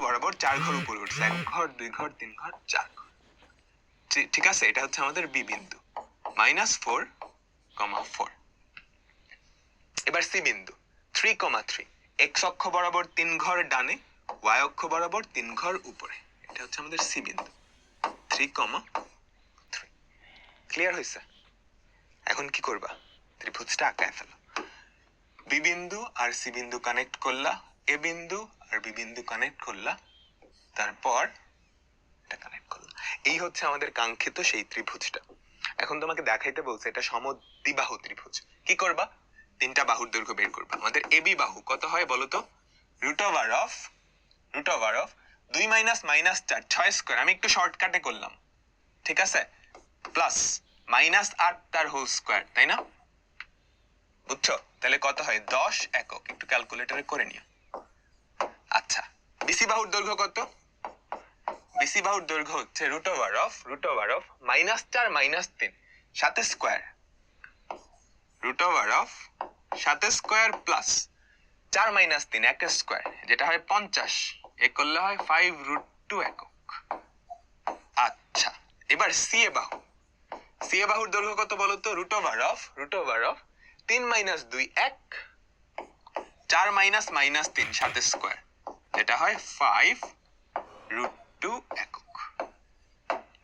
বরাবর 4 ঘর উপরে উঠছে, 1 ঘর 2 ঘর 3 ঘর 4 ঘর। ঠিক আছে, এটা হচ্ছে আমাদের বি বিন্দু, -4, 4। এবার সি বিন্দু 3,3, x অক্ষ বরাবর 3 ঘর ডানে, y অক্ষ বরাবর 3 ঘর উপরে, এটা হচ্ছে আমাদের সি বিন্দু 3,3। ক্লিয়ার হয়েছে? এখন কি করবা? ত্রিভুজটা আঁকায় ফেলো। বি বিন্দু আর সি বিন্দু কানেক্ট করলা, এ বিন্দু আর বি বিন্দু কানেক্ট করলা, তারপর এটা কানেক্ট করলা। এই হচ্ছে আমাদের কাঙ্ক্ষিত সেই ত্রিভুজটা। এখন তোমাকে দেখাইতে বলছে এটা সমদ্বিবাহু ত্রিভুজ। কি করবা? 3টা বাহুর দৈর্ঘ্য বের করবা। আমাদের এবি বাহু কত হয় বলো তো? Root over of 2 minus -4, 6 square, আমি একটু শর্টকাটে করলাম, ঠিক আছে, প্লাস -8 তার হোল স্কয়ার, তাই না? বুঝছো? তাহলে কত হয়? 10 একক। একটু ক্যালকুলেটরে করে নিও। আচ্ছা, বিসি বাহুর দৈর্ঘ্য কত? বিসি বাহুর দৈর্ঘ্য হচ্ছে root over of -4 -3 7 square, root over of 7 square plus 4 - 3 1 square, যেটা হয় 50, এ করলে হয় 5√2 একক। আচ্ছা, এবার সি এ বাহুর দৈর্ঘ্য কত বলো তো? রুট ওভার অফ 3 - 2 1, 4 - -3 7 স্কয়ার, যেটা হয় 5√2 একক।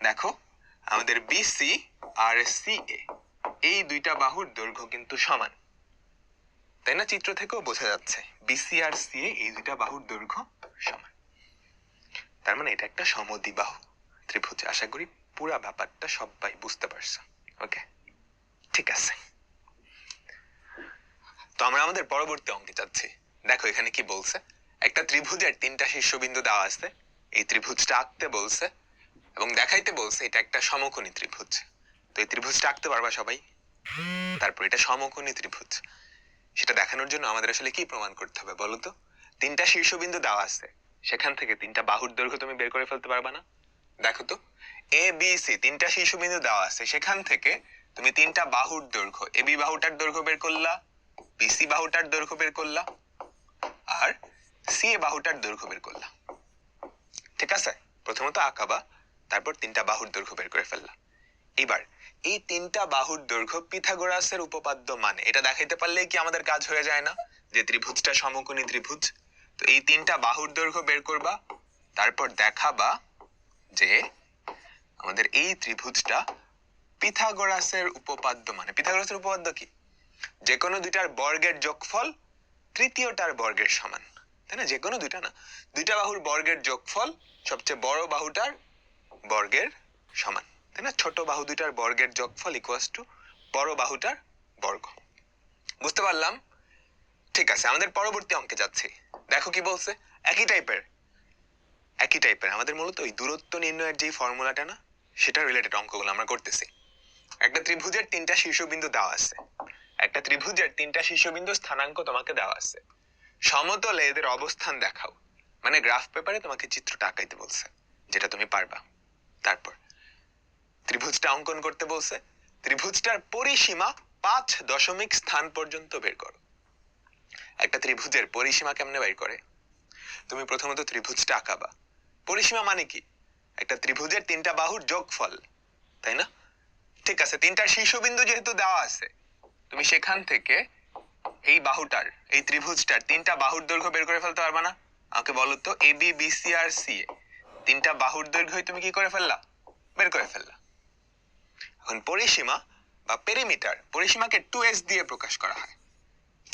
দেখো, আমাদের বিসি আর সিএ এই দুইটা বাহুর দৈর্ঘ্য কিন্তু সমান, তাই না? চিত্র থেকেও বোঝা যাচ্ছে বিসি আর সিএ এই দুইটা বাহুর দৈর্ঘ্য সমান। তার মানে এটা একটা সমদ্বিবাহু ত্রিভুজ। আশা করি পুরো ব্যাপারটা সবাই বুঝতে পারছো। ওকে, ঠিক আছে। তো আমরা আমাদের পরবর্তী অঙ্কে যাচ্ছি। দেখো এখানে কি বলছে, একটা ত্রিভুজের 3টা শীর্ষবিন্দু দেওয়া আছে, এই ত্রিভুজটা আঁকতে বলছে এবং দেখাইতে বলছে এটা একটা সমকোণী ত্রিভুজ। তো এই ত্রিভুজটা আঁকতে পারবা সবাই? তারপর এটা সমকোণী ত্রিভুজ, সেটা দেখানোর জন্য আমাদের আসলে কি প্রমাণ করতে হবে বলো তো? 3টা শীর্ষবিন্দু দেওয়া আছে, সেখান থেকে 3টা বাহুর দৈর্ঘ্য তুমি বের করে ফেলতে পারবা না? দেখো তো, এ বি সি 3টা শীর্ষবিন্দু দেওয়া আছে, সেখান থেকে তুমি 3টা বাহুর দৈর্ঘ্য, এ বি বাহুটার দৈর্ঘ্য বের করলা, বিসি বাহুটার দৈর্ঘ্য বের করলা, আর সি এ বাহুটার দৈর্ঘ্য বের করলা। ঠিক আছে, প্রথমত আঁকাবা, তারপর 3টা বাহুর দৈর্ঘ্য বের করে ফেললা। এবার এই 3টা বাহুর দৈর্ঘ্য পিথাগোরাসের উপপাদ্য মানে, এটা দেখাইতে পারলেই কি আমাদের কাজ হয়ে যায় না যে ত্রিভুজটা সমকোণী ত্রিভুজ? তো এই 3টা বাহুর দৈর্ঘ্য বের করবা, তারপর দেখাবা যে আমাদের এই ত্রিভুজটা পিথাগোরাসের উপপাদ্য মানে। পিথাগোরাসের উপপাদ্য কি? যে কোনো দুইটার বর্গের যোগফল তৃতীয়টার বর্গের সমান, তাই না? যে কোনো দুইটা না, দুইটা বাহুর বর্গের যোগফল সবচেয়ে বড় বাহুটার বর্গের সমান, তাই না? ছোট বাহু দুইটার বর্গের যোগফল ইকুয়ালস টু বড় বাহুটার বর্গ। বুঝতে পারলাম? ঠিক আছে, আমাদের পরবর্তী অঙ্কে যাচ্ছি। দেখো কি বলছে, একই টাইপের আমাদের মূলত ওই দূরত্ব নির্ণয়ের যে ফর্মুলাটা না, সেটা রিলেটেড অঙ্কগুলো আমরা করতেছি। একটা ত্রিভুজের 3টা শীর্ষবিন্দু দেওয়া আছে, একটা ত্রিভুজের 3টা শীর্ষবিন্দু স্থানাঙ্ক তোমাকে দেওয়া আছে, সমতলে এদের অবস্থান দেখাও, মানে গ্রাফ পেপারে তোমাকে চিত্রটা আঁকাইতে বলছে, যেটা তুমি পারবা। তারপর ত্রিভুজটা অঙ্কন করতে বলছে, ত্রিভুজটার পরিসীমা 5 দশমিক স্থান পর্যন্ত বের করো। একটা ত্রিভুজের পরিসীমা কেমনে বের করে? তুমি প্রথমত ত্রিভুজটা আঁকাবা। পরিসীমা মানে কি? একটা ত্রিভুজের 3টা বাহুর যোগফল, তাই না? ঠিক আছে, 3টা শীর্ষবিন্দু যেহেতু দেওয়া আছে, তুমি সেখান থেকে এই বাহুটার, এই ত্রিভুজটার 3টা বাহুর দৈর্ঘ্য বের করে ফেলতে পারবা না? আমাকে বলো তো, A B B C R C এ 3টা বাহুর দৈর্ঘ্য তুমি কি করে ফেললা? বের করে ফেললা। এখন পরিসীমা বা পেরিমিটার, পরিসীমাকে 2s দিয়ে প্রকাশ করা হয়,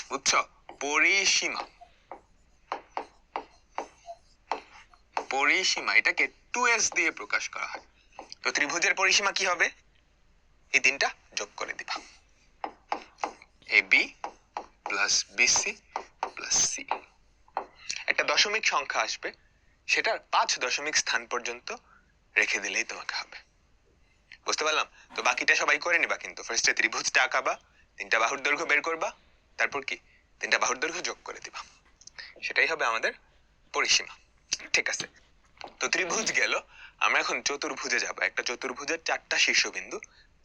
বুঝছো? পরিসীমা এটাকে 2s দিয়ে প্রকাশ করা হয়। তো ত্রিভুজের পরিসীমা কি হবে? এই 3টা যোগ করে দিবা, A B plus BC plus C. একটা দশমিক সংখ্যা আসবে, সেটা 5 দশমিক স্থান পর্যন্ত রেখে দিলেই তোমাকে হবে। বুঝতে পারলাম? তো বাকিটা সবাই করে নিবা কিন্তু। ফার্স্টে ত্রিভুজটা আঁকাবা, 3টা বাহুর দৈর্ঘ্য বের করবা, তারপর কি 3টা বাহুর দৈর্ঘ্য যোগ করে দিবা, সেটাই হবে আমাদের পরিসীমা। ঠিক আছে, তো ত্রিভুজ গেল, আমরা এখন চতুর্ভুজে যাব। একটা চতুর্ভুজের 4টা শীর্ষবিন্দু,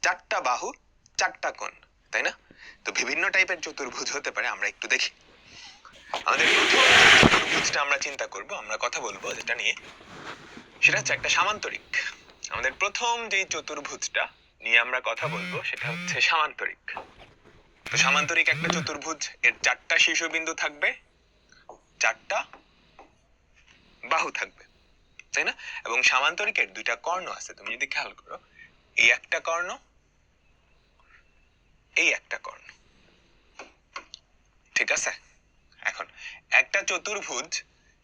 4টা বাহু, 4টা কোণ, তাই না? তো বিভিন্ন টাইপের চতুর্ভুজ হতে পারে, আমরা একটু দেখি। আমাদের প্রথম যে চতুর্ভুজটা আমরা চিন্তা করব, আমরা কথা বলবো যেটা নিয়ে, সেটা হচ্ছে একটা সামান্তরিক। আমাদের প্রথম যে চতুর্ভুজটা নিয়ে আমরা কথা বলবো সেটা হচ্ছে সামান্তরিক। তো সামান্তরিক একটা চতুর্ভুজ, এর 4টা শীর্ষবিন্দু থাকবে, 4টা বাহু থাকবে, তাই না? এবং সামান্তরিকের 2টা কর্ণ আছে। তুমি যদি খেয়াল করো, এই একটা কর্ণ, এই একটা কর্ণ, ঠিক আছে? এখন একটা চতুর্ভুজ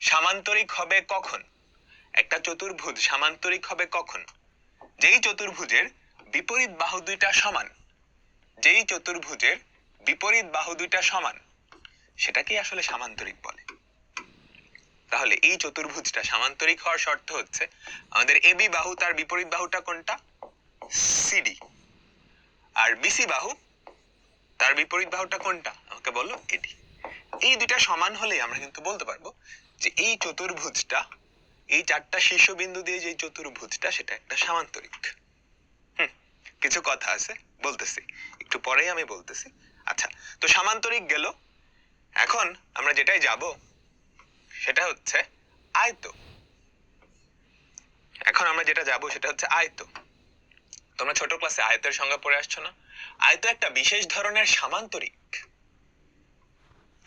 সামান্তরিক হবে কখন? একটা চতুর্ভুজ সামান্তরিক হবে কখন? যেই চতুর্ভুজের বিপরীত বাহু 2টা সমান, যেই চতুর্ভুজের বিপরীত বাহু 2টা সমান, সেটাকেই আসলে সামান্তরিক বলে। তাহলে এই চতুর্ভুজটা সামান্তরিক হওয়ার শর্ত হচ্ছে আমাদের এবি বাহু, তার বিপরীত বাহুটা কোনটা? সিডি। আর বিসি বাহু, তার বিপরীত বাহুটা কোনটা? আমাকে বলো, এডি। এই 2টা সমান হলেই আমরা কিন্তু বলতে পারবো যে এই চতুর্ভুজটা, এই 4টা শীর্ষবিন্দু দিয়ে যে চতুর্ভুজটা, সেটা একটা সামান্তরিক। কিছু কথা আছে, বলতেছি একটু পরেই, আমি বলতেছি। আচ্ছা, তো সামান্তরিক গেল। এখন আমরা যেটাই যাব সেটা হচ্ছে আয়ত। এখন আমরা যেটা যাব সেটা হচ্ছে আয়ত। তোমরা ছোট ক্লাসে আয়তের সংজ্ঞা পড়ে আসছো না? আয়ত একটা বিশেষ ধরনের সামান্তরিক।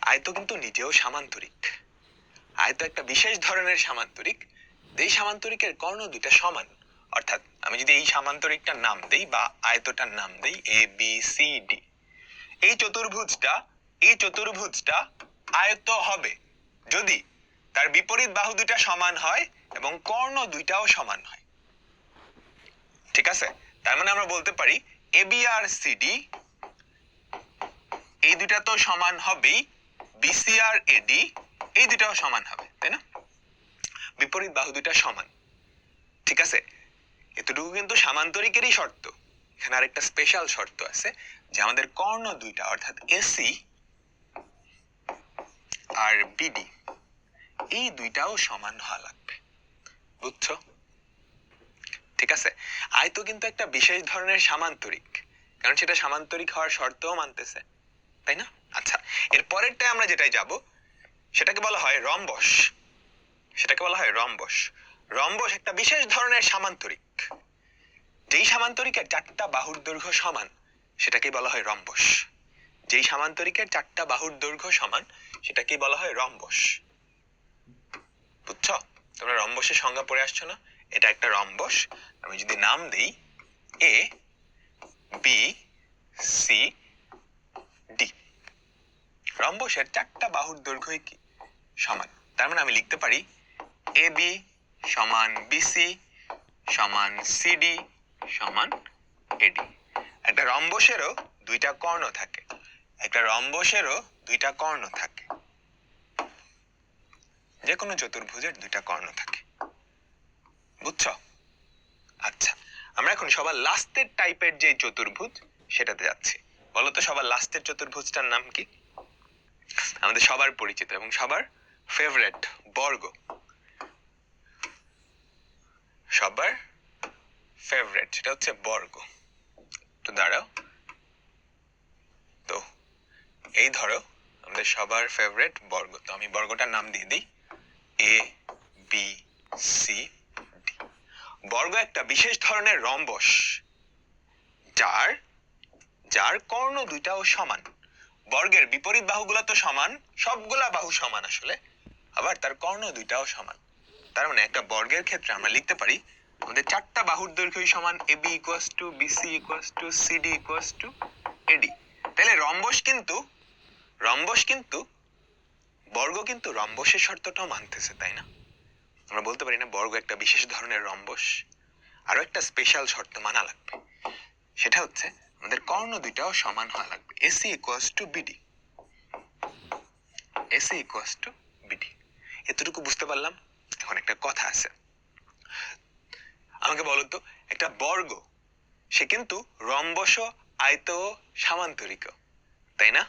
আয়ত কিন্তু নিজেও সামান্তরিক। আয়ত একটা বিশেষ ধরনের সামান্তরিক, যেই সামান্তরিকের কর্ণ 2টা সমান। অর্থাৎ আমি যদি এই সামান্তরিকটার নাম দেই বা আয়তটার নাম দেই এ বি সি ডি, এই চতুর্ভুজটা আয়ত হবে যদি তার বিপরীত বাহু 2টা সমান হয় এবং কর্ণ 2টাও সমান হয়। ঠিক আছে? তার মানে আমরা বলতে পারি এবি আর সিডি, এই 2টা তো সমান হবেই, বিসি আর এডি এই 2টাও সমান হবে, তাই না? বিপরীত বাহু 2টা সমান। ঠিক আছে? এতটুকু কিন্তু সামান্তরিকেরই শর্ত। এখানে আরেকটা স্পেশাল শর্ত আছে যে আমাদের কর্ণ 2টা, অর্থাৎ এসি আর বিডি, এই 2টাও সমান হওয়া লাগবে। বুঝছো? ঠিক আছে? আয়ত কিন্তু একটা বিশেষ ধরনের সামান্তরিক, কারণ সেটা সামান্তরিক হওয়ার শর্তও মানতেছে, তাই না? আচ্ছা, এর পরেরটায় আমরা যেটাই যাব সেটাকে বলা হয় রম্বস। সেটাকে বলা হয় রম্বস। রম্বস একটা বিশেষ ধরনের সামান্তরিক। যেই সামান্তরিকের 4টা বাহুর দৈর্ঘ্য সমান, সেটাকেই বলা হয় রম্বস। যেই সামান্তরিকের 4টা বাহুর দৈর্ঘ্য সমান, সেটাকেই বলা হয় রম্বস। বুঝছো? তোমরা রম্বসের সংজ্ঞা পড়ে আসছো না? এটা একটা রম্বস। আমি যদি নাম দেই এ বি সি ডি, রম্বসের 4টা বাহুর দৈর্ঘ্যই কি? সমান। তার মানে আমি লিখতে পারি এ বি সমান বিসি সমান সিডি সমান এডি। একটা রম্বসেরও 2টা কর্ণ থাকে। একটা রম্বসেরও 2টা কর্ণ থাকে। যে কোনো চতুর্ভুজের 2টা কর্ণ থাকে। বুঝছো? আচ্ছা, আমরা এখন সবার লাস্টের টাইপের যে চতুর্ভুজ সেটাতে যাচ্ছি। বলো তো সবার লাস্টের চতুর্ভুজটার নাম কি? আমাদের সবার পরিচিত এবং সবার ফেভারিট, বর্গ। সবার ফেভারিট সেটা হচ্ছে বর্গ। তো দাঁড়াও, তো এই ধরো আমাদের সবার ফেভারিট বর্গ। তো আমি বর্গটার নাম দিয়ে দিই এ বি সি ডি। বর্গ একটা বিশেষ ধরনের রম্বস, যার যার কর্ণ 2টাও সমান। বর্গের বিপরীত বাহুগুলো তো সমান, সবগুলা বাহু সমান আসলে, আবার তার কর্ণ 2টাও সমান। তার মানে একটা বর্গের ক্ষেত্রে আমরা লিখতে পারি আমাদের 4টা বাহুর দৈর্ঘ্যই সমান, AB equals to BC equals to CD equals to AD. তাহলে রম্বস কিন্তু বর্গ কিন্তু রম্বসের শর্তটাও মানতেছে, তাই না? আমরা বলতে পারি না বর্গ একটা বিশেষ ধরনের রম্বস? আরো একটা স্পেশাল শর্ত মানা লাগবে, সেটা হচ্ছে আমাদের কর্ণ 2টাও সমান হওয়া লাগবে। AC equals to BD, AC equals to BD. এতটুকু বুঝতে পারলাম। এখন একটা কথা আছে, আমাকে বলো তো, একটা বর্গ সে কিন্তু রম্বস, আয়ত, সামান্তরিক, তাই না?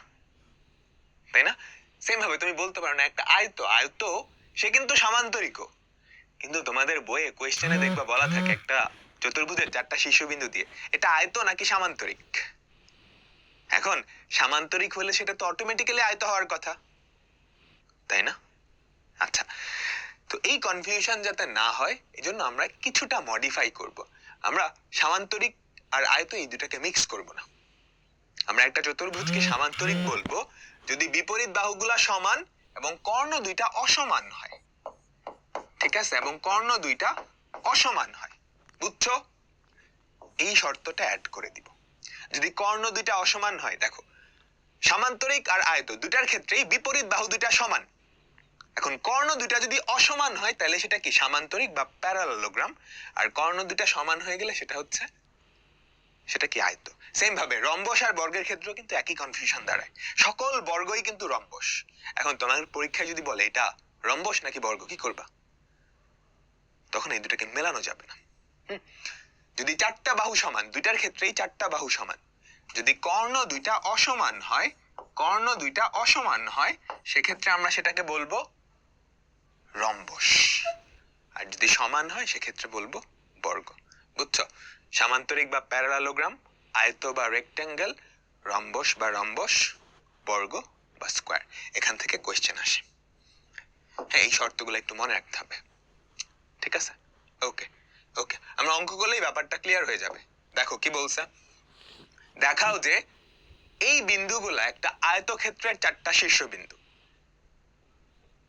তাই না? সেম ভাবে তুমি বলতে পারো না একটা আয়ত সে কিন্তু সামান্তরিক। কিন্তু তোমাদের বইয়ে কোয়েশ্চেনে দেখবা বলা থাকে একটা চতুর্ভুজের 4টা শীর্ষবিন্দু দিয়ে, এটা আয়ত নাকি সামান্তরিক? এখন সামান্তরিক হলে সেটা তো অটোমেটিক্যালি আয়ত হওয়ার কথা। তাই না? আচ্ছা, তো এই কনফিউশন যাতে না হয় এই জন্য আমরা কিছুটা মডিফাই করব। আমরা সামান্তরিক আর আয়ত এই দুটাকে মিক্স করব না। আমরা একটা চতুর্ভুজকে সামান্তরিক বলবো যদি বিপরীত বাহুগুলা সমান এবং কর্ণ দুইটা অসমান হয়। ঠিক আছে, এবং কর্ণ দুইটা অসমান হয়। বুঝছো? এই শর্তটা অ্যাড করে দিব। যদি কর্ণ দুইটা অসমান হয়, দেখো সামান্তরিক আর আয়ত দুটার ক্ষেত্রেই বিপরীত বাহু দুইটা সমান। এখন কর্ণ দুইটা যদি অসমান হয় তাহলে সেটা কি সামান্তরিক বা প্যারালেলোগ্রাম, আর কর্ণ দুইটা সমান হয়ে গেলে সেটা কি আয়ত। সেম ভাবে রম্বস আর বর্গের ক্ষেত্রেও কিন্তু একই কনফিউশন দাঁড়ায়। সকল বর্গই কিন্তু রম্বস। এখন তোমাদের পরীক্ষায় যদি বলে এটা রম্বস নাকি বর্গ, কি করবা? তখন এই দুটাকে মেলানো যাবে না। যদি চারটা বাহু সমান, দুইটার ক্ষেত্রেই চারটা বাহু সমান, যদি কর্ণ দুইটা অসমান হয় সেক্ষেত্রে আমরা সেটাকে বলবো রম্বস, আর যদি সমান হয় সেক্ষেত্রে বলবো বর্গ। বুঝছো? সামান্তরিক বা প্যারালেলোগ্রাম, আয়ত বা রেক্ট্যাঙ্গেল, রম্বস বা রম্বস, বর্গ বা স্কয়ার, এখান থেকে কোশ্চেন আসে। হ্যাঁ, এই শর্তগুলো একটু মনে রাখতে হবে। ঠিক আছে? ওকে ওকে, আমরা অঙ্ক করলেই ব্যাপারটা ক্লিয়ার হয়ে যাবে। দেখো কি বলছে, দেখাও যে এই বিন্দুগুলা একটা আয়তক্ষেত্রের চারটা শীর্ষবিন্দু।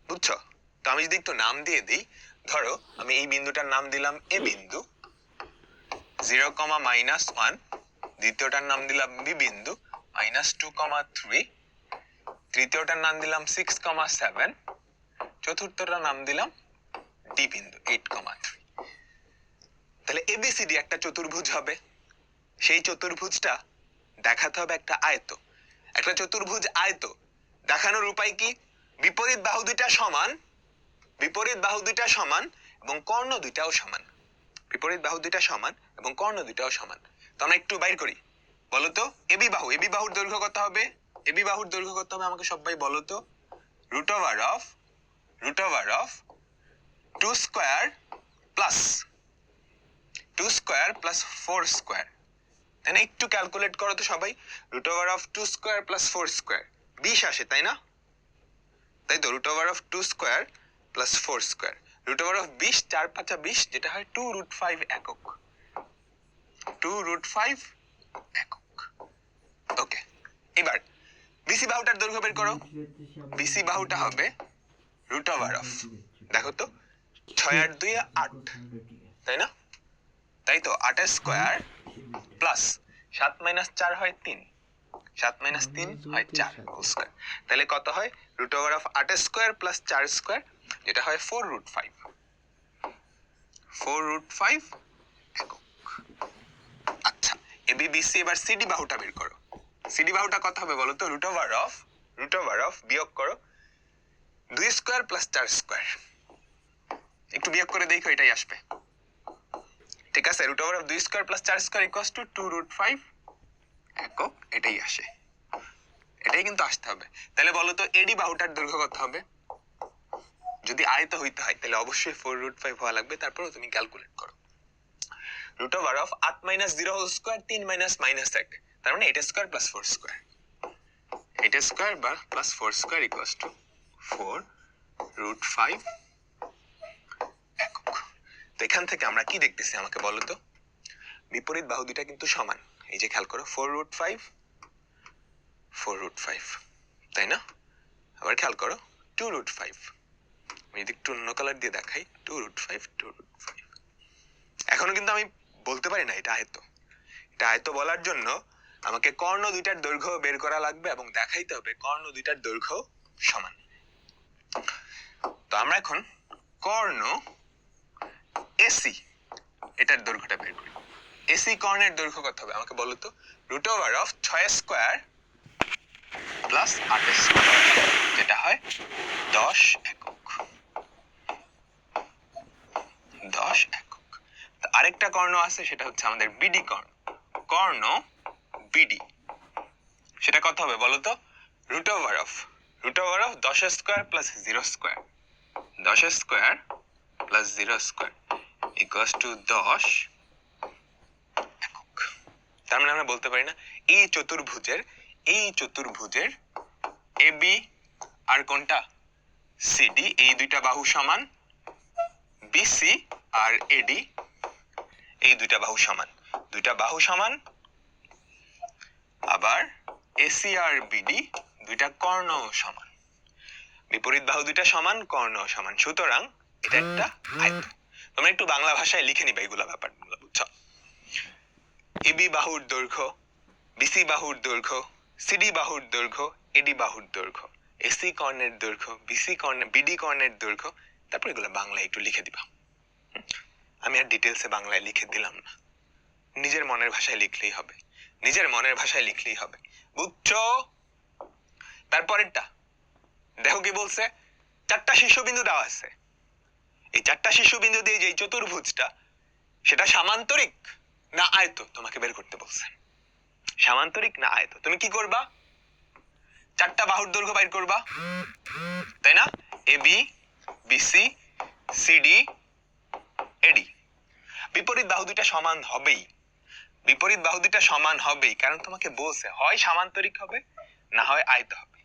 বুঝছো? তো আমি যদি একটু নাম দিয়ে দিই, ধরো আমি এই বিন্দুটার নাম দিলাম এ বিন্দু, 0,-1, দ্বিতীয়টার নাম দিলাম বি বিন্দু, -2,3, তৃতীয়টার নাম দিলাম 6,7, চতুর্থটার নাম দিলাম ডি বিন্দু 8,3। তাহলে এবিসিডি একটা চতুর্ভুজ হবে। সেই চতুর্ভুজটা দেখাতে হবে একটা আয়ত। একটা চতুর্ভুজ আয়ত দেখানোর উপায় কি? বিপরীত বাহু দুইটা সমান এবং কর্ণ দুইটাও সমান। বিপরীত বাহু দুইটা সমান এবং কর্ণ দুইটাও সমান। তো আমরা একটু বাইর করি। বলো তো এবি বাহুর দৈর্ঘ্য কত হবে? এবি বাহুর দৈর্ঘ্য কত হবে আমাকে সবাই বলো তো। Root over of 2 square plus 4 square. তাই না? একটু ক্যালকুলেট করো তো সবাই। Root over of 2 square plus 4 square 20 আসে, তাই না? তাই তো, root over of 2 square plus 4 square, root over of 20, 4×5 = 20, যেটা হয় 2√5 একক। 2√5 একক। ওকে, এবার বিসি বাহুটার দৈর্ঘ্য বের করো। বিসি বাহুটা হবে রুট ওভার অফ, দেখো তো 6 আর 2 8, তাই না? তাই তো, 8 স্কয়ার প্লাস 7 - 4 হয় 3, 7 - 3 হয় 4 হোল স্কয়ার। তাহলে কত হয়? Root over of 8 square plus 4 square, যেটা হয় 4√5 একক। আচ্ছা, এবিবিসি, এবার সিডি বাহুটা বের করো। সিডি বাহুটা কত হবে বলো তো? রুট ওভার অফ বিয়োগ করো 2 স্কয়ার প্লাস 4 স্কয়ার, একটু বিয়োগ করে দেখো এটাই আসবে। ঠিক আছে, root over of 2 square plus 4 square equals to 2√5 একক, এটাই আসে। এটাই কিন্তু আসতে হবে। তাহলে বলো তো এডি বাহুটার দৈর্ঘ্য কত হবে? যদি আয়ত হইতে হয় তাহলে অবশ্যই 4√5 হওয়া লাগবে। তারপরে তুমি ক্যালকুলেট করো। Root over of 8 - 0 whole square, 3 - -1, তার মানে 8 স্কয়ার প্লাস 4 স্কয়ার। 8 স্কয়ার বা প্লাস 4 স্কয়ার ইকুয়ালস টু 4√5 একক। তো এখান থেকে আমরা কি দেখতেছি আমাকে বলো তো? বিপরীত বাহু দুইটা কিন্তু সমান। এই যে খেয়াল করো, 4√5, তাই না? আবার খেয়াল করো 2√5, আমি যদি একটু অন্য কালার দিয়ে দেখাই, 2√5। এখনো কিন্তু আমি বলতে পারি না এটা আয়ত। এটা আয়ত বলার জন্য আমাকে কর্ণ দুইটার দৈর্ঘ্য বের করা লাগবে এবং দেখাইতে হবে কর্ণ দুইটার দৈর্ঘ্য সমান। তো আমরা এখন কর্ণ এসি এটার দৈর্ঘ্যটা বের করি। এসি কর্ণের দৈর্ঘ্য কত হবে আমাকে বলো তো? Root over of 6 square plus 8 square, যেটা হয় 10 একক। 10 একক। তো আরেকটা কর্ণ আছে, সেটা হচ্ছে আমাদের বিডি কর্ণ বিডি, সেটা কত হবে বলো তো? Root over of 10 square plus 0 square, 10 square plus 0 square equals to 10 একক। তার মানে আমরা বলতে পারি না এই চতুর্ভুজের এবি আর কোনটা সিডি এই দুইটা বাহু সমান, বিসি আর এডি এই দুইটা বাহু সমান, দুইটা বাহু সমান, আবার এসি আর বিডি দুইটা কর্ণ সমান, বিপরীত বাহু দুইটা সমান, কর্ণ সমান, সুতরাং এটা একটা আয়ত। তোমরা একটু বাংলা ভাষায় লিখে নিবা এগুলা ব্যাপারগুলো, বুঝছো? এবি বাহুর দৈর্ঘ্য, বিসি বাহুর দৈর্ঘ্য, সিডি বাহুর দৈর্ঘ্য, এডি বাহুর দৈর্ঘ্য, এসি কর্ণের দৈর্ঘ্য, বিসি কর্ণের, বিডি কর্ণের দৈর্ঘ্য, তারপর এগুলো বাংলায় একটু লিখে দিবা। আমি আর ডিটেলসে বাংলায় লিখে দিলাম না, নিজের মনের ভাষায় লিখলেই হবে, নিজের মনের ভাষায় লিখলেই হবে, বুঝছো? তারপরেরটা দেখো কি বলছে, চারটা শীর্ষবিন্দু দেওয়া আছে, এই চারটা শীর্ষবিন্দু দিয়ে যে চতুর্ভুজটা, সেটা সামান্তরিক না আয়ত তোমাকে বের করতে বলছে। সামান্তরিক না আয়ত, তুমি কি করবা? চারটা বাহুর দৈর্ঘ্য বাইর করবা, তাই না? এবি, বিসি, সিডি, এডি। বিপরীত বাহু দুইটা সমান হবেই, বিপরীত বাহু দুইটা সমান হবেই, কারণ তোমাকে বলছে হয় সামান্তরিক হবে না হয় আয়ত হবে।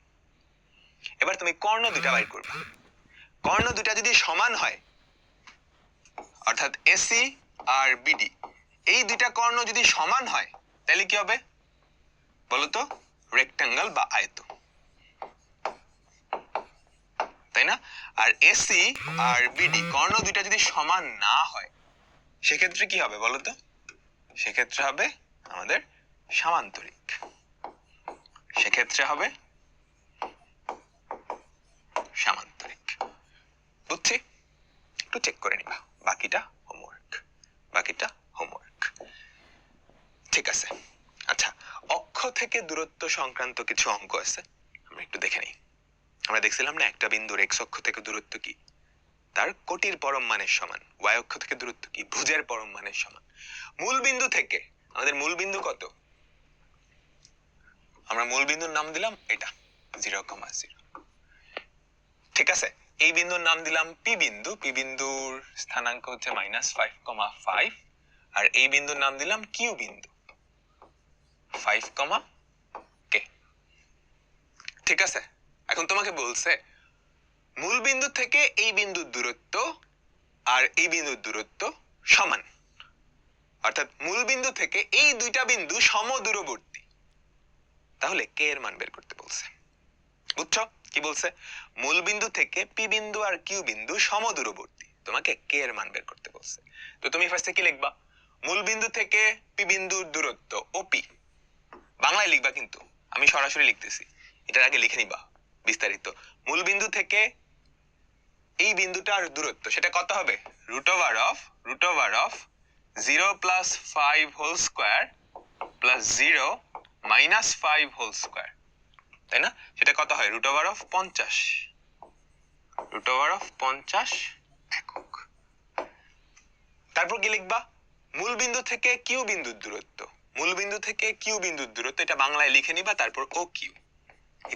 এবার তুমি কর্ণ দুইটা বাইর করবা, কর্ণ দুইটা যদি সমান হয়, অর্থাৎ এসি আর বিডি এই দুইটা কর্ণ যদি সমান হয়, তাহলে কি হবে বলতো? রেক্ট্যাঙ্গল বা আয়ত, তাই না? আর এসি আর বিডি কর্ণ দুইটা যদি সমান না হয়, সেক্ষেত্রে কি হবে বলতো? সেক্ষেত্রে হবে আমাদের সামান্তরিক, সেক্ষেত্রে হবে সামান্তরিক। বুঝছি? একটু চেক করে নিবা, বাকিটা হোমওয়ার্ক, বাকিটা হোমওয়ার্ক। ঠিক আছে, আচ্ছা, অক্ষ থেকে দূরত্ব সংক্রান্ত কিছু অঙ্ক আছে, আমরা একটু দেখে নিই। আমরা দেখছিলাম না একটা বিন্দুর এক্স অক্ষ থেকে দূরত্ব কি? তার কোটির পরম মানের সমান। ওয়াই অক্ষ থেকে দূরত্ব কি? ভুজের পরম মানের সমান। মূল বিন্দু থেকে আমাদের মূল বিন্দু কত? আমরা মূল বিন্দুর নাম দিলাম এটা 0,0। ঠিক আছে, এই বিন্দুর নাম দিলাম পি বিন্দু, পি বিন্দুর স্থানাঙ্ক হচ্ছে -5,5, আর এই বিন্দুর নাম দিলাম কিউ বিন্দু 5, k। ঠিক আছে, এখন তোমাকে বলছে মূল বিন্দু থেকে এই বিন্দুর দূরত্ব আর এই বিন্দুর দূরত্ব সমান, অর্থাৎ মূল বিন্দু থেকে এই দুইটা বিন্দু সমদূরবর্তী, তাহলে কে এর মান বের করতে বলছে। বুঝছো কি বলছে? মূল বিন্দু থেকে পি বিন্দু আর কিউ বিন্দু সমদূরবর্তী, তোমাকে কে এর মান বের করতে বলছে। তো তুমি ফার্স্টে কি লিখবা? মূল বিন্দু থেকে পি বিন্দুর দূরত্ব ওপি, বাংলায় লিখবা কিন্তু, আমি সরাসরি লিখতেছি, এটার আগে লিখে নিবা বিস্তারিত। মূল বিন্দু থেকে এই বিন্দুটার দূরত্ব সেটা কত হবে? √of 0 + 5 whole square plus 0 - 5 whole square, তাই না? সেটা কত হয়? √50, √50 একক। তারপর কি লিখবা? মূল বিন্দু থেকে কিউ বিন্দুর দূরত্ব, মূল বিন্দু থেকে কিউ বিন্দুর দূরত্ব এটা বাংলায় লিখে নিবা, তারপর O Q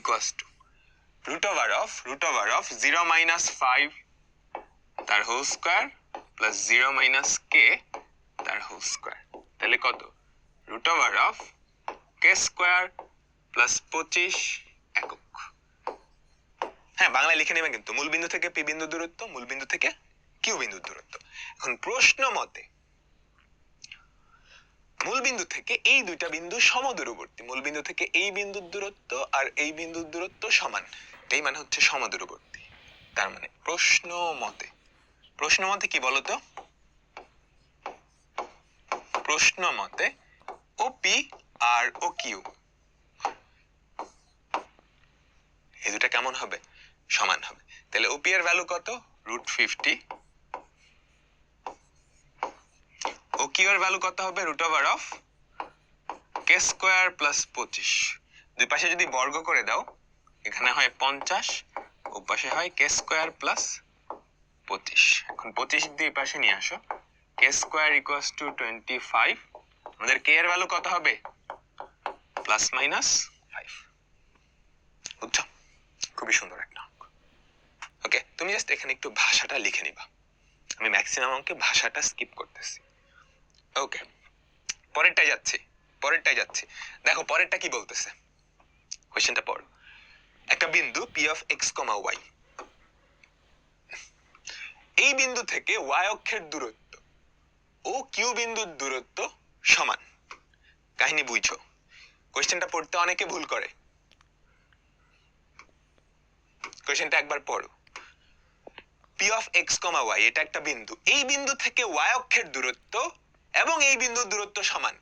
equals to √of 0 - 5 তার হোল স্কয়ার প্লাস 0 - k তার হোল স্কয়ার, তাহলে কত? √of k স্কয়ার প্লাস 25 একক। হ্যাঁ, বাংলায় লিখে নেবেন কিন্তু, মূল বিন্দু থেকে পি বিন্দুর দূরত্ব, মূল বিন্দু থেকে কিউ বিন্দুর দূরত্ব। এখন প্রশ্ন মতে মূল বিন্দু থেকে এই দুইটা বিন্দু সমদূরবর্তী, মূল বিন্দু থেকে এই বিন্দুর দূরত্ব আর এই বিন্দুর দূরত্ব সমান, এই মানে হচ্ছে সমদূরবর্তী। তার মানে প্রশ্ন মতে কি বলতো? প্রশ্ন মতে ওপি আর ও কিউ এই দুটা কেমন হবে? সমান হবে। তাহলে ওপি এর ভ্যালু কত? √50, ও কিউ এর ভ্যালু কত হবে? √of k square plus 25। দুই পাশে যদি বর্গ করে দাও, এখানে হয় 50, ও পাশে হয় k স্কয়ার প্লাস 25। এখন 25 দুই পাশে নিয়ে আসো, k স্কয়ার ইকুয়ালস টু 25, আমাদের k এর ভ্যালু কত হবে? ±5। বুঝছো? খুবই সুন্দর একটা অঙ্ক। ওকে, তুমি জাস্ট এখানে একটু ভাষাটা লিখে নিবা, আমি ম্যাক্সিমাম অঙ্কে ভাষাটা স্কিপ করতেছি। ওকে, পরেরটাই যাচ্ছি। দেখো পরেরটা কি বলতেছে, কোশ্চেনটা পড়ো। একটা বিন্দু P of x, y, এই বিন্দু থেকে ওয়াই অক্ষের দূরত্ব ও কিউ বিন্দুর দূরত্ব সমান। কাহিনী বুঝছো? কোয়েশ্চেনটা পড়তে অনেকে ভুল করে। কোয়েশ্চেনটা একবার পড়ো। P of X comma Y এটা একটা বিন্দু, এই বিন্দু থেকে ওয়াই অক্ষের দূরত্ব এবং এই বিন্দুর দূরত্ব সমান।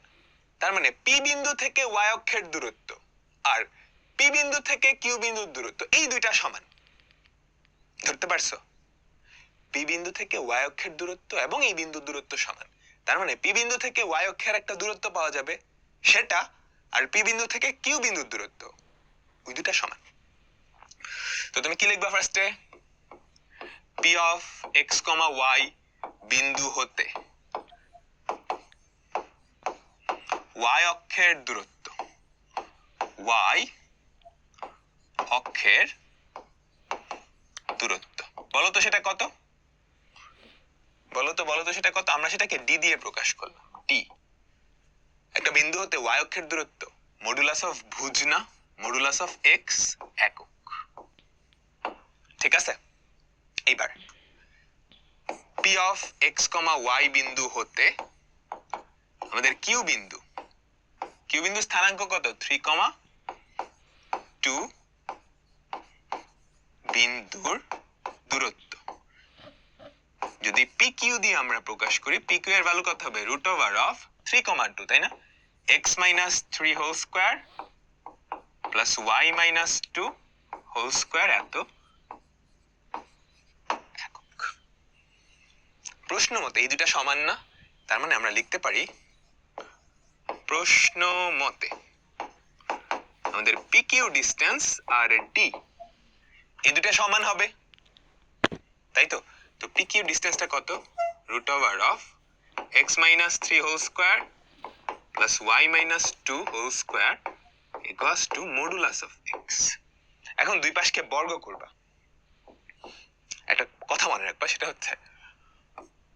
তার মানে পি বিন্দু থেকে ওয়াই অক্ষের দূরত্ব আর পি বিন্দু থেকে কিউ বিন্দুর দূরত্ব এই দুইটা সমান। ধরতে পারছো? পি বিন্দু থেকে ওয়াই অক্ষের দূরত্ব এবং এই বিন্দুর দূরত্ব সমান। তার মানে পি বিন্দু থেকে ওয়াই অক্ষের একটা দূরত্ব পাওয়া যাবে সেটা, আর পি বিন্দু থেকে কিউ বিন্দুর দূরত্ব ওই দুটা সমান। তো তুমি কি লিখবা ফার্স্টে? P of X comma Y বিন্দু হতে ওয়াই অক্ষের দূরত্ব, ওয়াই অক্ষের দূরত্ব বলতো সেটা কত? বলতো সেটা কত? আমরা সেটাকে ডি দিয়ে প্রকাশ করলাম। ডি একটা বিন্দু হতে ওয়াই অক্ষের দূরত্ব মডুলাস অফ ভুজ না, মডুলাস অফ এক্স একক। ঠিক আছে? এইবার P of X comma Y বিন্দু হতে আমাদের কিউ বিন্দু স্থানাঙ্ক কত? 3,2 বিন্দুর দূরত্ব যদি পি কিউ দিয়ে আমরা প্রকাশ করি, পি কিউ এর ভ্যালু কত হবে? রুট ওভার অফ 3,2, তাই না? X minus 3 whole square plus Y minus 2 whole square এত একক। প্রশ্ন মতে এই দুটা সমান না, তার মানে আমরা লিখতে পারি প্রশ্ন মতে আমাদের পি কিউ ডিস্টেন্স আর ডি এই দুটা সমান হবে, তাই তো? তো পি কিউ ডিস্টেন্সটা কত? Root over of X minus 3 whole square plus Y minus 2 whole square equals to modulus of X. এখন দুই পাশকে বর্গ করবা। একটা কথা মনে রাখবা, সেটা হচ্ছে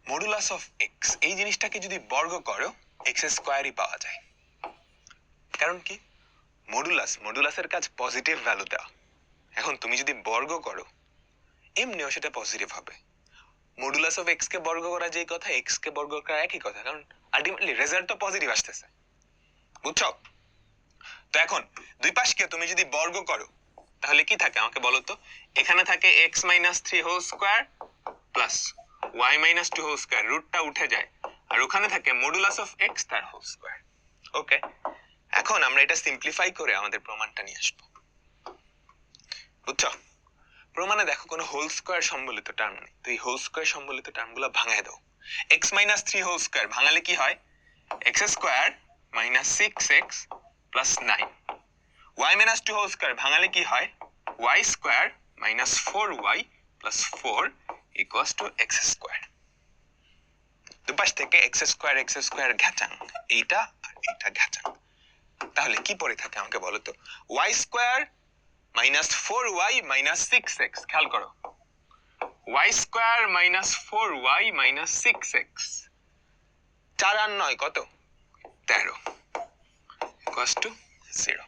মডুলাস অফ এক্স এই জিনিসটাকে যদি বর্গ করো এক্স স্কোয়ারই পাওয়া যায়। কারণ কি? মডুলাসের কাজ পজিটিভ ভ্যালু দেওয়া। এখন তুমি যদি বর্গ করো এমনিও সেটা পজিটিভ হবে। মডুলাস অফ এক্স কে বর্গ করা যেই কথা, এক্স কে বর্গ করা একই কথা, কারণ আলটিমেটলি রেজাল্ট তো পজিটিভ আসতেছে। বুঝছো? তো এখন দুই পাশকে তুমি যদি বর্গ করো তাহলে কি থাকে আমাকে বলো তো? এখানে থাকে x minus 3 whole square plus Y minus 2 whole square, রুটটা উঠে যায়, আর ওখানে থাকে মডুলাস অফ এক্স তার হোল স্কোয়ার। ওকে, এখন আমরা এটা সিম্পলিফাই করে আমাদের প্রমাণটা নিয়ে আসবো। বুঝছো? প্রমাণে দেখো কোনো হোল স্কোয়ার সম্বলিত টার্ম নেই, তো এই হোল স্কোয়ার সম্বলিত টার্মগুলো ভাঙায় দাও। এক্স মাইনাস 3 হোল স্কোয়ার ভাঙালে কি হয়? X square minus 6x plus 9। Y minus 2 whole square ভাঙালে কি হয়? Y square minus 4y plus 4 equals to X square. দুপাশ থেকে এক্স স্কোয়ার ঘেচাং, এইটা আর এইটা ঘেচাং। তাহলে কি পড়ে থাকে আমাকে বলো তো? Y square minus 4y minus 6x। খেয়াল করো, y square minus 4y minus 6x, 4 আর 9 কত? 13 ইকুয়ালস টু 0।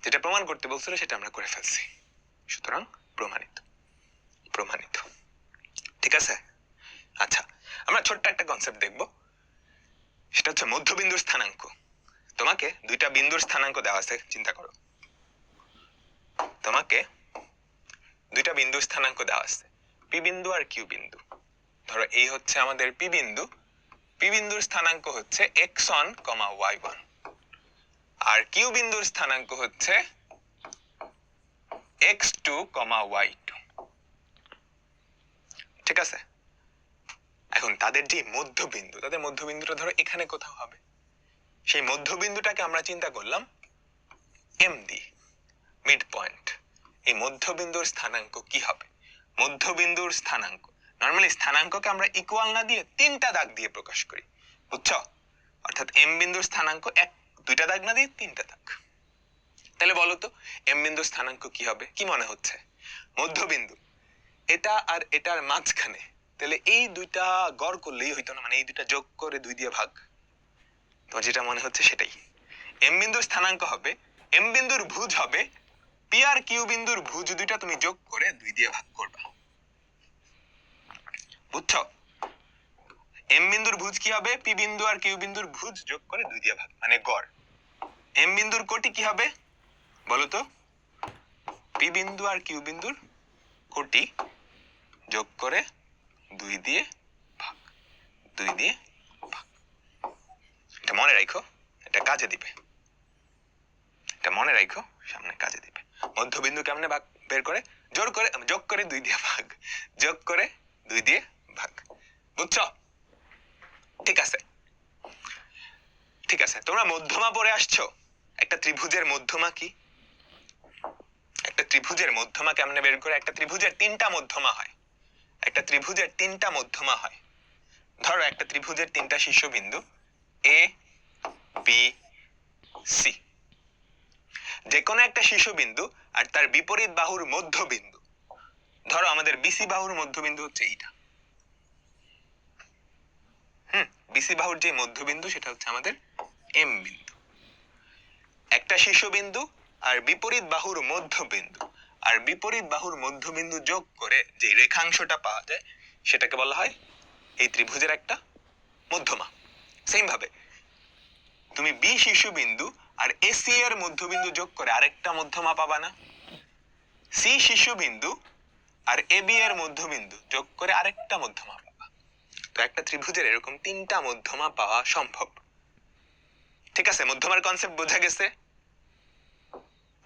যেটা প্রমাণ করতে বলছিল সেটা আমরা করে ফেলছি, সুতরাং প্রমাণিত। ঠিক আছে? আচ্ছা, আমরা ছোট্ট একটা কনসেপ্ট দেখব, সেটা হচ্ছে মধ্যবিন্দুর স্থানাঙ্ক। তোমাকে দুইটা বিন্দুর স্থানাঙ্ক দেওয়া আছে, চিন্তা করো। তোমাকে দুইটা বিন্দুর স্থানাঙ্ক দেওয়া আছে, পি বিন্দু আর কিউ বিন্দু। ধরো এই হচ্ছে আমাদের পি বিন্দু, পি বিন্দুর স্থানাঙ্ক হচ্ছে x1, y1, আর কিউ বিন্দুর স্থানাঙ্ক হচ্ছে x2, y2। ঠিক আছে? এখন তাদের যে মধ্যবিন্দু, তাদের মধ্যবিন্দুটা ধরো এখানে কোথাও হবে। সেই মধ্যবিন্দুটাকে আমরা চিন্তা করলাম এম দিয়ে, মিড পয়েন্ট। এই মধ্যবিন্দুর স্থানাঙ্ক কি হবে? মধ্যবিন্দুর স্থানাঙ্ক নরমালি স্থানাঙ্ককে আমরা ইকুয়াল না দিয়ে 3টা দাগ দিয়ে প্রকাশ করি। বুঝছো? অর্থাৎ এম বিন্দুর স্থানাঙ্ক 2টা দাগ না দিয়ে 3টা দাগ। তাহলে বলো তো এম বিন্দুর স্থানাঙ্ক কি হবে? কি মনে হচ্ছে? মধ্যবিন্দু এটা আর এটার মাঝখানে, তাহলে এই দুইটা গড় করলেই হইতো না, মানে এই দুইটা যোগ করে 2 দিয়ে ভাগ। তোমার যেটা মনে হচ্ছে সেটাই। এম বিন্দুর স্থানাঙ্ক হবে, এম বিন্দুর ভুজ হবে পি আর কিউ বিন্দুর ভুজ দুইটা তুমি যোগ করে 2 দিয়ে ভাগ করবা। বুঝছো? এম বিন্দুর ভুজ কি হবে? পি বিন্দু আর কিউ বিন্দুর ভুজ যোগ করে 2 দিয়ে ভাগ, মানে গড়। এম বিন্দুর কোটি কি হবে বলো তো? পি বিন্দু আর কিউ বিন্দুর কোটি যোগ করে 2 দিয়ে ভাগ, 2 দিয়ে ভাগ। এটা মনে রাখো, এটা কাজে দিবে। এটা মনে রাখো, সামনে কাজে দিবে। মধ্যবিন্দু কেমনে ভাগ বের করে? যোগ করে 2 দিয়ে ভাগ, যোগ করে 2 দিয়ে ভাগ। বুঝছো? ঠিক আছে, ঠিক আছে। তোমরা মধ্যমা পড়ে আসছো। একটা ত্রিভুজের মধ্যমা কি? একটা ত্রিভুজের মধ্যমা কেমনে বের করে? একটা ত্রিভুজের 3টা মধ্যমা হয়। একটা ত্রিভুজের 3টা মধ্যমা হয়। ধরো একটা ত্রিভুজের 3টা শীর্ষবিন্দু এ বি সি। যে কোনো একটা শীর্ষবিন্দু আর তার বিপরীত বাহুর মধ্যবিন্দু। ধরো আমাদের বিসি বাহুর মধ্যবিন্দু হচ্ছে এইটা। বিসি বাহুর যে মধ্যবিন্দু সেটা হচ্ছে আমাদের এম বিন্দু। একটা শীর্ষবিন্দু আর বিপরীত বাহুর মধ্যবিন্দু আর বিপরীত বাহুর মধ্যবিন্দু যোগ করে যে রেখাংশটা পাওয়া যায় সেটাকে বলা হয় এই ত্রিভুজের একটা মধ্যমা। সেম ভাবে তুমি বি শীর্ষবিন্দু আর এসি এর মধ্যবিন্দু যোগ করে আরেকটা মধ্যমা পাবা না? সি শীর্ষবিন্দু আর এ বি এর মধ্যবিন্দু যোগ করে আরেকটা মধ্যমা পাবা। তো একটা ত্রিভুজের এরকম 3টা মধ্যমা পাওয়া সম্ভব। ঠিক আছে, মধ্যমার কনসেপ্ট বোঝা গেছে?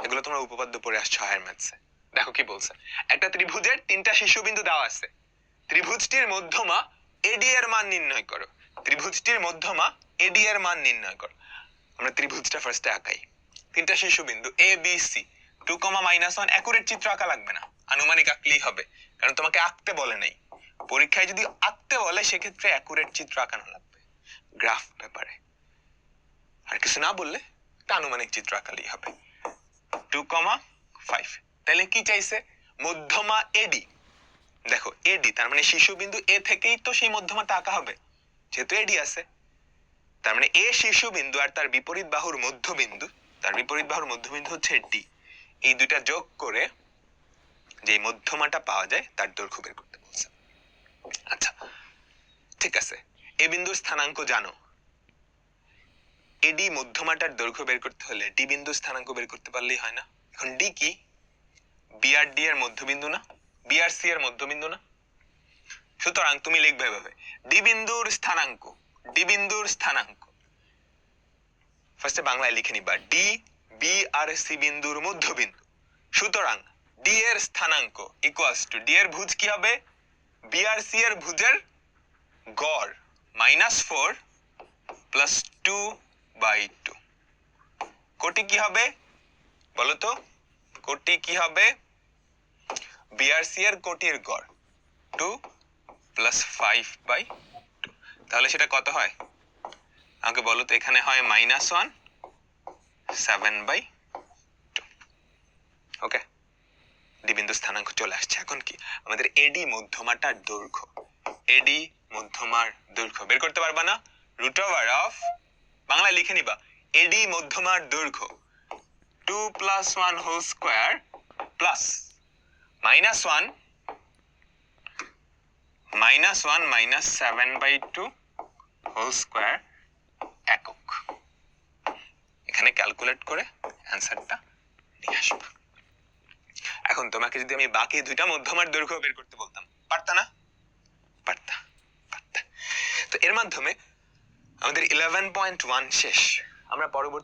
এগুলো তোমরা উপপাদ্য পড়ে আসছো হায়ার ম্যাথসে। দেখো কি বলছে। একটা ত্রিভুজের 3টা শীর্ষবিন্দু দেওয়া আছে। ত্রিভুজটির মধ্যমা এডি এর মান নির্ণয় করো। ত্রিভুজটির মধ্যমা এডি এর মান নির্ণয় করো। আমরা ত্রিভুজটা ফার্স্টে আঁকাই। 3টা শীর্ষবিন্দু এ বি সি, 2, -1 অ্যাকুরেট চিত্র আঁকা লাগবে না, আনুমানিক আঁকলেই হবে, কারণ তোমাকে আঁকতে বলে নাই। পরীক্ষায় যদি আঁকতে বলে সেক্ষেত্রে অ্যাকুরেট চিত্র আঁকানো লাগবে গ্রাফ পেপারে। আর কিছু না বললে একটা আনুমানিক চিত্র আঁকালেই হবে। 2, 5। তাহলে কি চাইছে? মধ্যমা এডি। দেখো এডি তার মানে শীর্ষবিন্দু এ থেকেই তো সেই মধ্যমাটা আঁকা হবে, যেহেতু এডি আছে। তার মানে এ শীর্ষবিন্দু আর তার বিপরীত বাহুর মধ্যবিন্দু, তার বিপরীত বাহুর মধ্যবিন্দু হচ্ছে ডি। এই দুইটা যোগ করে যে মধ্যমাটা পাওয়া যায় তার দৈর্ঘ্য বের করতে বলছে। আচ্ছা ঠিক আছে, এ বিন্দুর স্থানাঙ্ক জানো। এডি মধ্যমাটার দৈর্ঘ্য বের করতে হলে ডি বিন্দুর স্থানাঙ্ক বের করতে পারলেই হয় না? এখন ডি কি? বি আর ডি এর মধ্যবিন্দু না? বি আর সি এর মধ্যবিন্দু না? সুতরাং তুমি লিখবে এভাবে, ডি বিন্দুর স্থানাঙ্ক, ডি বিন্দুর স্থানাঙ্ক। ফার্স্টে বাংলায় লিখে নিবা, ডি বি আর সি বিন্দুর মধ্যবিন্দু। সুতরাং ডি এর স্থানাঙ্ক ইকুয়ালস টু ডি এর ভুজ কি হবে? বি আর সি এর ভুজের গড় -4 প্লাস 2/2। কোটি কি হবে বলো তো? কোটি কি হবে? বি আর সি এর কোটির গড় 2 প্লাস 5/2। তাহলে সেটা কত হয় আমাকে বলো তো? এখানে হয় -1 7/2। ওকে, ডি বিন্দু স্থানাঙ্ক চলে আসছে। এখন কি আমাদের এডি মধ্যমাটার দৈর্ঘ্য, এডি মধ্যমার দৈর্ঘ্য বের করতে পারবা না? √of বাংলায় লিখে নিবা, এডি মধ্যমার দৈর্ঘ্য 2 + 1 whole square plus -1 -7/2 whole square একক। এখানে ক্যালকুলেট করে অ্যান্সারটা নিয়ে আসবে। এখন তোমাকে যদি আমি বাকি দুইটা মধ্যমার দৈর্ঘ্য বের করতে বলতাম, পারতা না? পারতা। তো এর মাধ্যমে আমাদের 11.1 শেষ। আমরা পরবর্তী